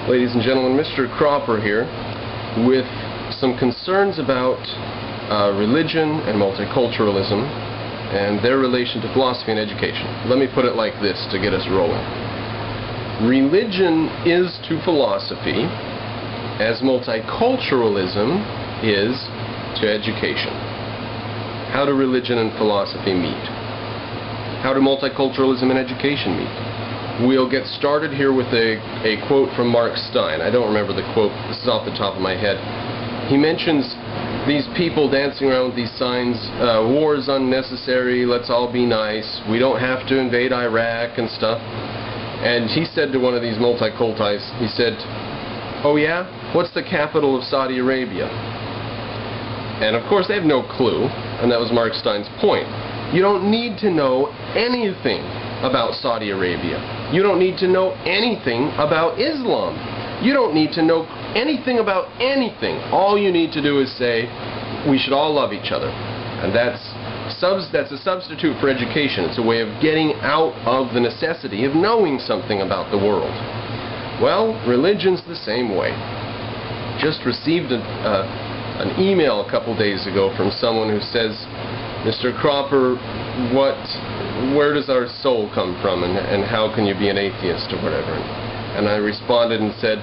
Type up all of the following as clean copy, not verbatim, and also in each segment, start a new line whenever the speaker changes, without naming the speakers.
Ladies and gentlemen, Mr. Cropper here with some concerns about religion and multiculturalism and their relation to philosophy and education. Let me put it like this to get us rolling. Religion is to philosophy as multiculturalism is to education. How do religion and philosophy meet? How do multiculturalism and education meet? We'll get started here with a quote from Mark Stein. I don't remember the quote. This is off the top of my head. He mentions these people dancing around with these signs, war is unnecessary, let's all be nice, we don't have to invade Iraq and stuff. And he said to one of these multicultites, he said, "Oh yeah? What's the capital of Saudi Arabia?" And of course they have no clue, and that was Mark Stein's point. You don't need to know anything about Saudi Arabia. You don't need to know anything about Islam. You don't need to know anything about anything. All you need to do is say, we should all love each other. And that's a substitute for education. It's a way of getting out of the necessity of knowing something about the world. Well, religion's the same way. Just received an email a couple days ago from someone who says, "Mr. Cropper, where does our soul come from, and how can you be an atheist," or whatever. And I responded and said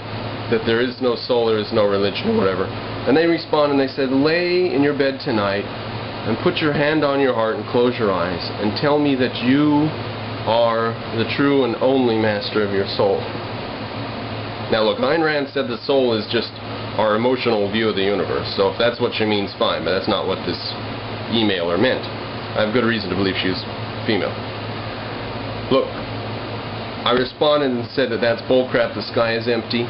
that there is no soul, there is no religion, or whatever. And they responded and they said, "Lay in your bed tonight and put your hand on your heart and close your eyes and tell me that you are the true and only master of your soul." Now look, Ayn Rand said the soul is just our emotional view of the universe, so if that's what she means, fine, but that's not what this emailer meant. I have good reason to believe she's female. Look, I responded and said that that's bullcrap, the sky is empty.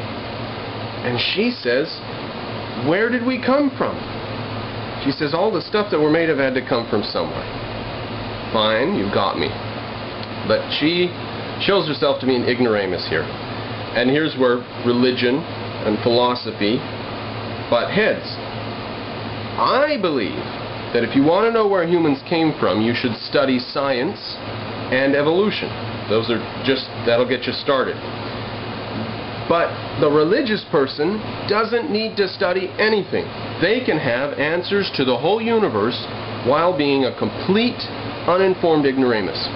And she says, where did we come from? She says, all the stuff that we're made of had to come from somewhere. Fine, you got me. But she shows herself to be an ignoramus here. And here's where religion and philosophy butt heads. I believe that if you want to know where humans came from, you should study science and evolution. That'll get you started. But the religious person doesn't need to study anything. They can have answers to the whole universe while being a complete, uninformed ignoramus.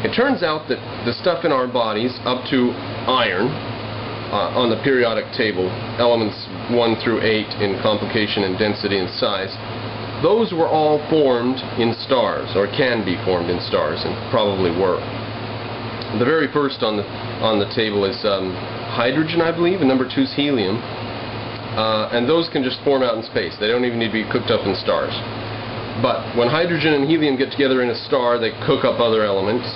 It turns out that the stuff in our bodies, up to iron, on the periodic table, elements 1 through 8 in complication and density and size, those were all formed in stars, or can be formed in stars, and probably were. The very first on the table is hydrogen, I believe, and number 2 is helium. And those can just form out in space. They don't even need to be cooked up in stars. But when hydrogen and helium get together in a star, they cook up other elements.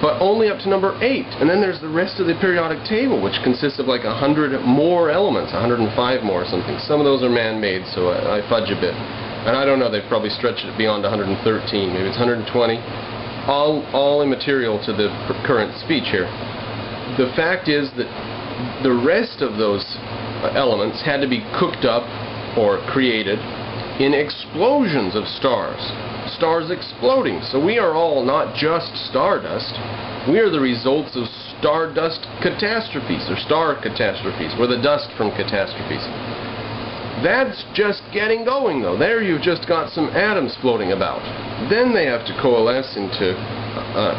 But only up to number 8. And then there's the rest of the periodic table, which consists of like 100 more elements, 105 more or something. Some of those are man-made, so I fudge a bit. And I don't know, they've probably stretched it beyond 113, maybe it's 120. All immaterial to the current speech here. The fact is that the rest of those elements had to be cooked up or created in explosions of stars. Stars exploding. So we are all not just stardust. We are the results of stardust catastrophes, or star catastrophes. We're the dust from catastrophes. That's just getting going, though. There you've just got some atoms floating about. Then they have to coalesce into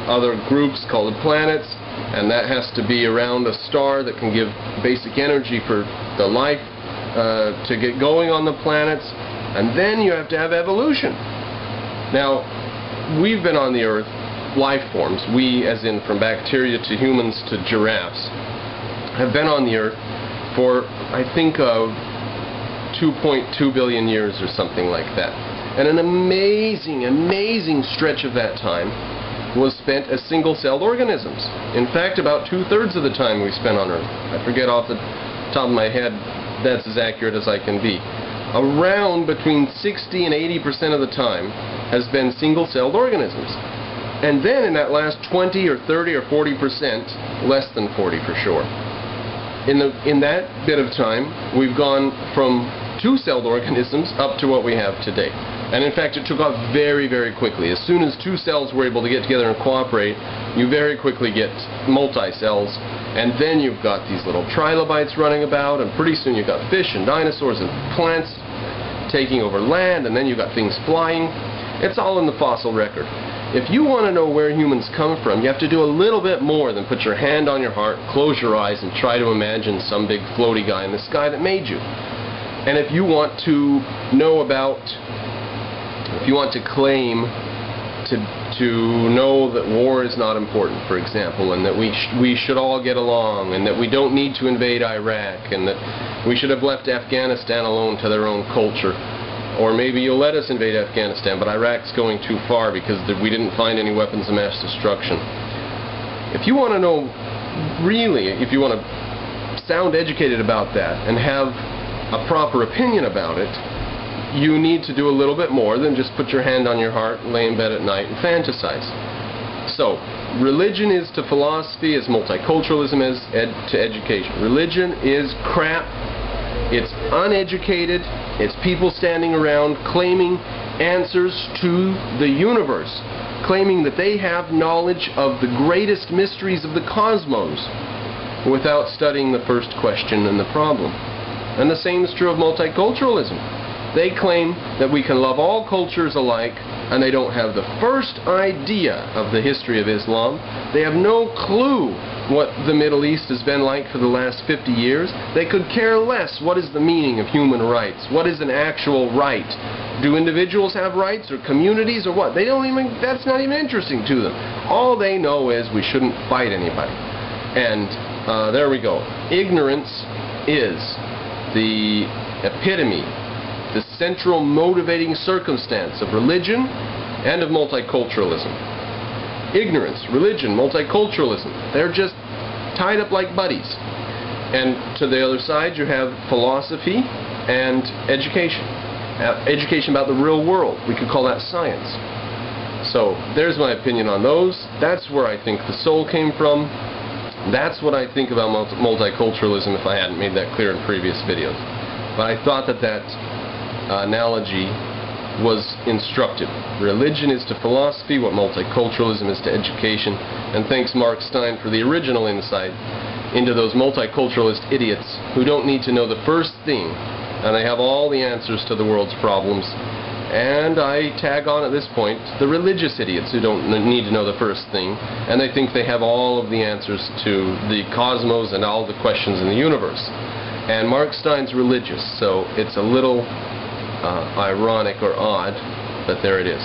other groups called planets, and that has to be around a star that can give basic energy for the life to get going on the planets, and then you have to have evolution. Now, we've been on the Earth, life forms, we as in from bacteria to humans to giraffes, have been on the Earth for, I think, 2.2 billion years or something like that. And an amazing, amazing stretch of that time was spent as single-celled organisms. In fact, about 2/3 of the time we spent on Earth, I forget off the top of my head, that's as accurate as I can be, around between 60 and 80% of the time has been single-celled organisms. And then in that last 20 or 30 or 40%, less than 40 for sure, in that bit of time, we've gone from 2-celled organisms up to what we have today. And in fact, it took off very, very quickly. As soon as two cells were able to get together and cooperate, you very quickly get multi-cells, and then you've got these little trilobites running about, and pretty soon you've got fish and dinosaurs and plants taking over land, and then you've got things flying. It's all in the fossil record. If you want to know where humans come from, you have to do a little bit more than put your hand on your heart, close your eyes, and try to imagine some big floaty guy in the sky that made you. And if you want to know about, if you want to claim to know that war is not important, for example, and that we should all get along, and that we don't need to invade Iraq, and that we should have left Afghanistan alone to their own culture, or maybe you'll let us invade Afghanistan, but Iraq's going too far because we didn't find any weapons of mass destruction. If you want to know, really, if you want to sound educated about that and have a proper opinion about it, you need to do a little bit more than just put your hand on your heart, lay in bed at night, and fantasize. So, religion is to philosophy as multiculturalism is to education. Religion is crap. It's uneducated. It's people standing around claiming answers to the universe, claiming that they have knowledge of the greatest mysteries of the cosmos without studying the first question and the problem. And the same is true of multiculturalism. They claim that we can love all cultures alike, and they don't have the first idea of the history of Islam. They have no clue what the Middle East has been like for the last 50 years. They could care less what is the meaning of human rights. What is an actual right? Do individuals have rights, or communities, or what? They don't even, that's not even interesting to them. All they know is we shouldn't fight anybody. And there we go. Ignorance is the epitome, the central motivating circumstance of religion and of multiculturalism. Ignorance, religion, multiculturalism, they're just tied up like buddies. And to the other side you have philosophy and education. Education about the real world. We could call that science. So there's my opinion on those. That's where I think the soul came from. That's what I think about multiculturalism, if I hadn't made that clear in previous videos. But I thought that analogy was instructive. Religion is to philosophy what multiculturalism is to education. And thanks Mark Stein for the original insight into those multiculturalist idiots who don't need to know the first thing, and they have all the answers to the world's problems. And I tag on at this point the religious idiots who don't need to know the first thing, and they think they have all of the answers to the cosmos and all the questions in the universe. And Mark Stein's religious, so it's a little ironic or odd, but there it is.